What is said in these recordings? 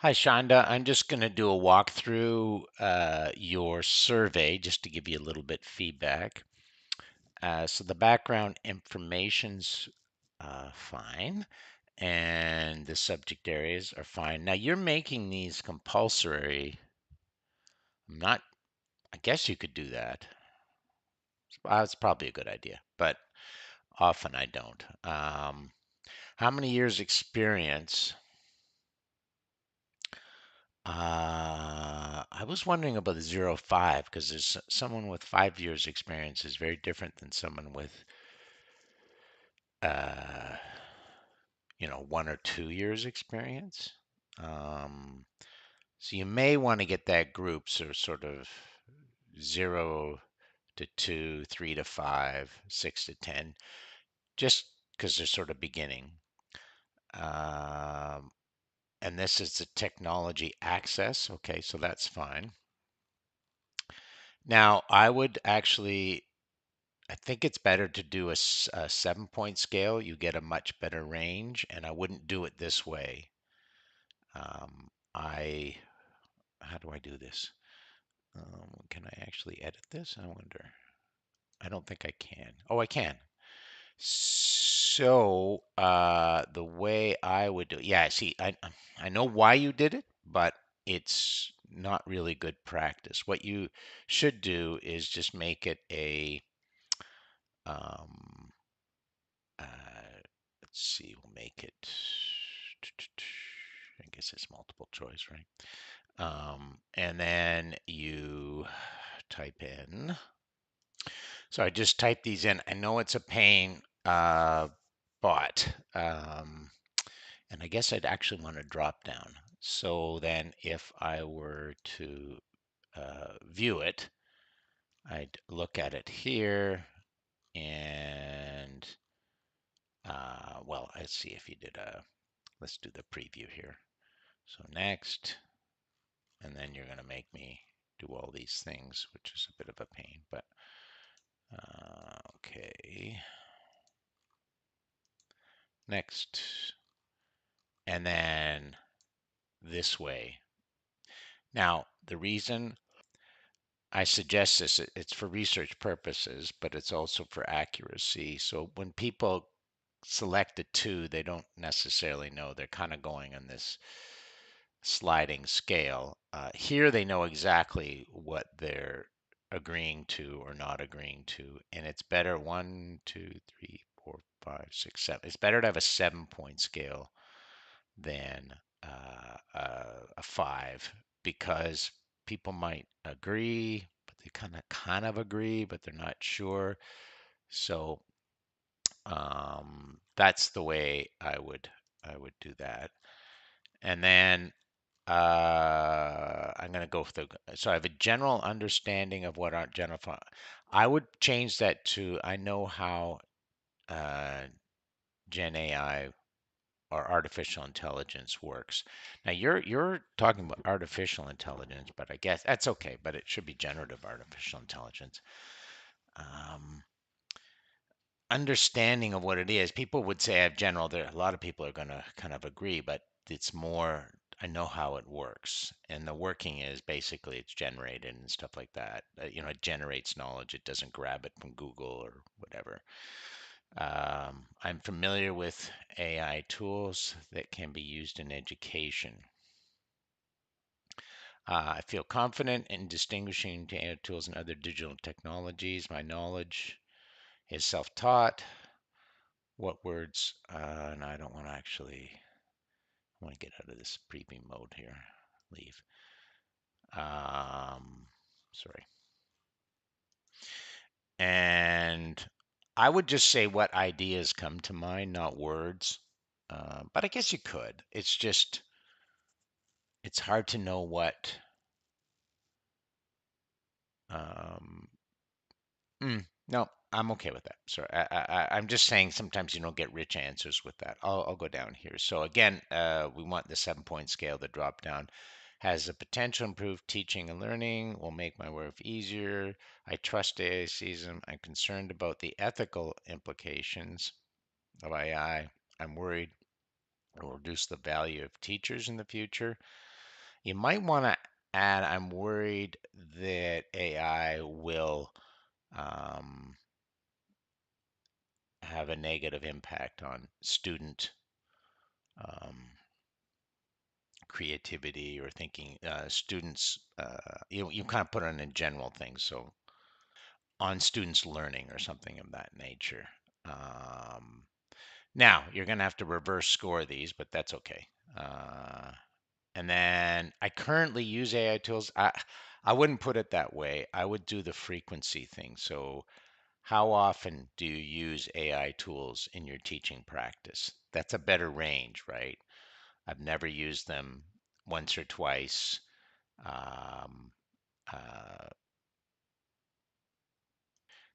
Hi, Shawnda. I'm just going to do a walkthrough your survey just to give you a little bit feedback. So the background information's fine, and the subject areas are fine. Now you're making these compulsory. I'm not. I guess you could do that. It's probably a good idea, but often I don't. How many years experience? I was wondering about the 0 5 because there's someone with 5 years experience is very different than someone with, uh, 1 or 2 years experience. Um, so you may want to get that group, so sort of 0 to 2, 3 to 5, 6 to 10, just because they're sort of beginning. Um, and this is the technology access. Okay, so that's fine. Now, I would actually I think it's better to do a 7 point scale. You get a much better range, and I wouldn't do it this way. I How do I do this? Can I actually edit this? I wonder. I don't think I can. Oh, I can. So the way I would do it, yeah, see, I know why you did it, but it's not really good practice. What you should do is just make it a um, let's see, we'll make it, I guess it's multiple choice, right? And then you type in, so I just type these in. I know it's a pain, but, and I guess I'd actually want to drop down. So then if I were to view it, I'd look at it here and, well, let's see if you did let's do the preview here. So next, and then you're going to make me do all these things, which is a bit of a pain, but okay. Next, and then this way. Now, the reason I suggest this, it's for research purposes, but it's also for accuracy. So when people select a two, they don't necessarily know. They're kind of going on this sliding scale. Here they know exactly what they're agreeing to or not agreeing to, and it's better 1, 2, 3, 4, 5, 6, 7. It's better to have a 7 point scale than a 5 because people might agree, but they kind of agree, but they're not sure. So that's the way I would do that. And then I'm going to go with so I have a general understanding of what our general, I would change that to, I know how uh, Gen AI or artificial intelligence works. Now you're talking about artificial intelligence, but I guess that's okay, but it should be generative artificial intelligence. Um, Understanding of what it is, people would say I have general. There, a lot of people are going to kind of agree, but it's more. I know how it works, and the working is basically it's generated and stuff like that. It generates knowledge. It doesn't grab it from Google or whatever. I'm familiar with AI tools that can be used in education. I feel confident in distinguishing AI tools and other digital technologies. My knowledge is self-taught. What words? And I don't want to actually. I want to get out of this preview mode here. Leave. Sorry. And I would just say what ideas come to mind, not words. But I guess you could. It's hard to know what. Um, no, I'm okay with that. Sorry, I'm just saying sometimes you don't get rich answers with that. I'll go down here. So again, we want the 7 point scale. The drop down has the potential to improve teaching and learning. Will make my work easier. I trust AICism. I'm concerned about the ethical implications of AI. I'm worried it will reduce the value of teachers in the future. You might want to add, I'm worried that AI will um, have a negative impact on student um, creativity or thinking. Students, you kind of put on in general things, so on students learning or something of that nature. Um, Now, you're going to have to reverse score these, but that's okay. Uh, and then I currently use AI tools. I wouldn't put it that way. I would do the frequency thing. So, how often do you use AI tools in your teaching practice? That's a better range, right? I've never used them once or twice, um, a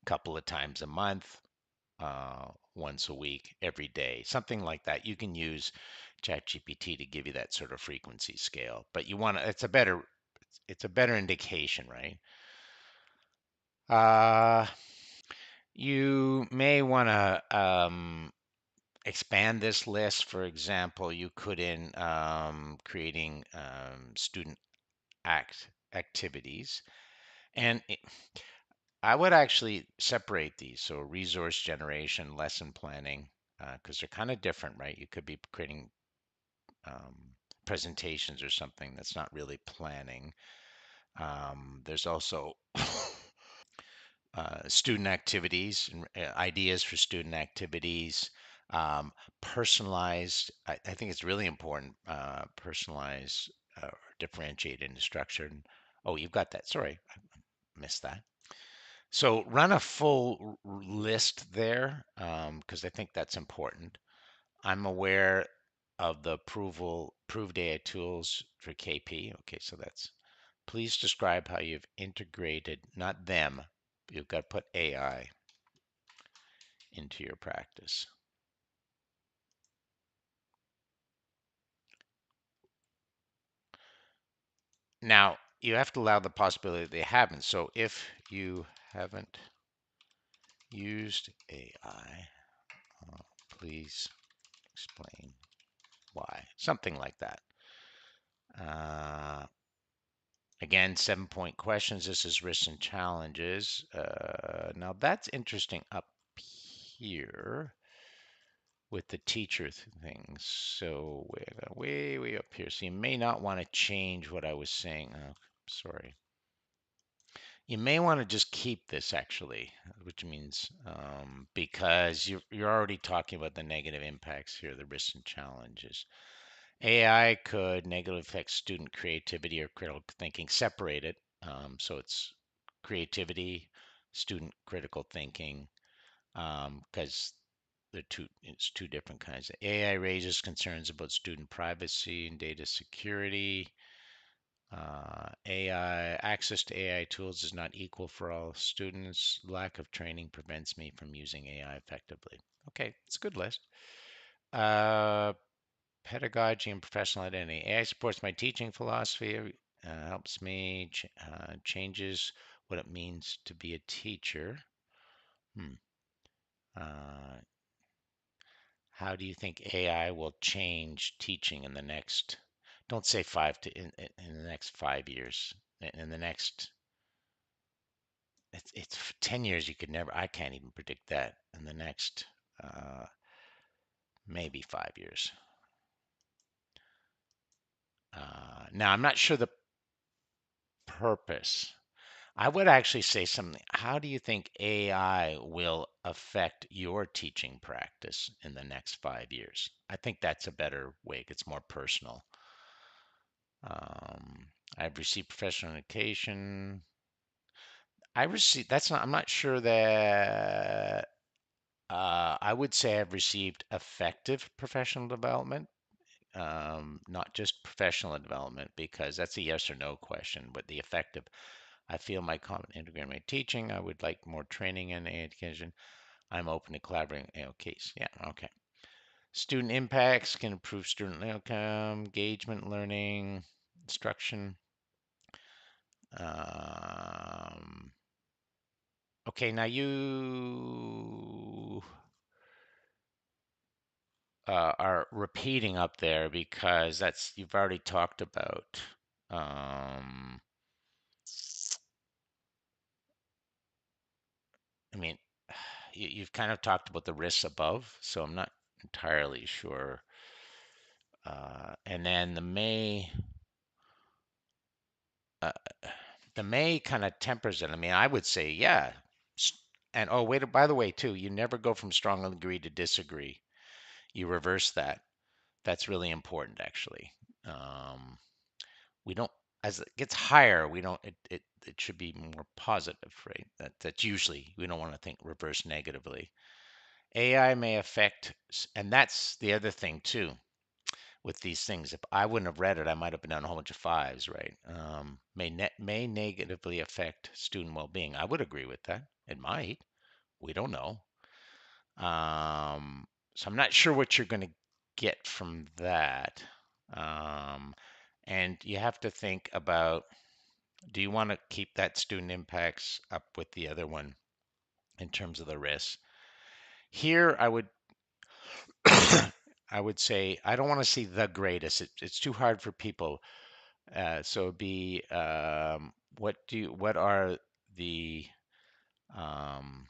couple of times a month, once a week, every day, something like that. You can use ChatGPT to give you that sort of frequency scale, but you want to, it's a better indication, right? Uh, you may want to expand this list. For example, you could in creating student activities, and I would actually separate these. So resource generation, lesson planning, because they're kind of different, right? You could be creating presentations or something that's not really planning. There's also student activities and ideas for student activities. Um, Personalized, I think it's really important. Personalized or differentiated instruction. Oh, you've got that. Sorry, I missed that. So run a full list there because I think that's important. I'm aware of the approved AI tools for KP. Okay, so that's please describe how you've integrated, not them, you've got to put AI into your practice. Now, you have to allow the possibility that they haven't. So if you haven't used AI, please explain why. Something like that. Uh, Again, 7 point questions. This is risks and challenges. Now that's interesting up here with the teacher things. So way up here. So you may not want to change what I was saying. Oh, sorry. You may want to just keep this actually, which means because you're already talking about the negative impacts here, the risks and challenges. AI could negatively affect student creativity or critical thinking. Separate it. So it's creativity, student critical thinking, because it's two different kinds. AI raises concerns about student privacy and data security. AI access to AI tools is not equal for all students. Lack of training prevents me from using AI effectively. Okay, it's a good list. Uh, Pedagogy and professional identity. AI supports my teaching philosophy, helps me, changes what it means to be a teacher. Hmm. Uh, how do you think AI will change teaching in the next, don't say in the next 5 years, in the next, it's 10 years, you could never, I can't even predict that. In the next, uh, maybe 5 years. Now, I'm not sure the purpose. I would actually say something. How do you think AI will affect your teaching practice in the next 5 years? I think that's a better way. It's more personal. I've received professional education. I received, that's not, I'm not sure that, I would say I've received effective professional development, not just professional development, because that's a yes or no question, but the effective. I feel my content integrating my teaching. I would like more training in education. I'm open to collaborating. Okay, yeah, okay. Student impacts can improve student outcome, engagement, learning, instruction. Um, okay, now you are repeating up there because that's you've already talked about. Um, I mean, you've kind of talked about the risks above, so I'm not entirely sure. And then uh, the may kind of tempers it. I mean, I would say, yeah. And oh, wait, by the way, too, you never go from strongly agree to disagree. You reverse that. That's really important, actually. Um, we don't, as it gets higher, we don't, it should be more positive, right? That's usually, we don't want to think reverse negatively. AI may affect, and that's the other thing, too, with these things. If I wouldn't have read it, I might have been on a whole bunch of fives, right? May negatively affect student well-being. I would agree with that. It might. We don't know. Um, so I'm not sure what you're going to get from that. Um, and you have to think about, do you want to keep that student impacts up with the other one in terms of the risks? Here, I would say I don't want to see the greatest. It's too hard for people. So it'd be what are the um,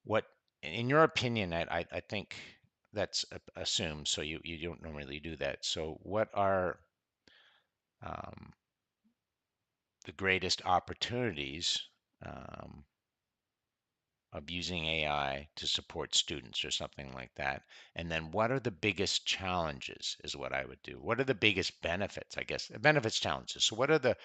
what in your opinion? I think that's assumed. So you don't normally do that. So what are um, the greatest opportunities um, of using AI to support students or something like that? And then what are the biggest challenges is what I would do. What are the biggest benefits, I guess? Benefits, challenges. So what are the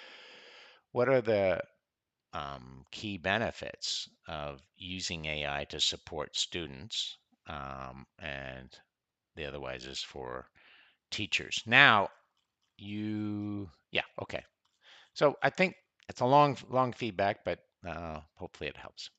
key benefits of using AI to support students, and the otherwise is for teachers. Now, yeah, okay. So I think it's a long feedback, but hopefully it helps.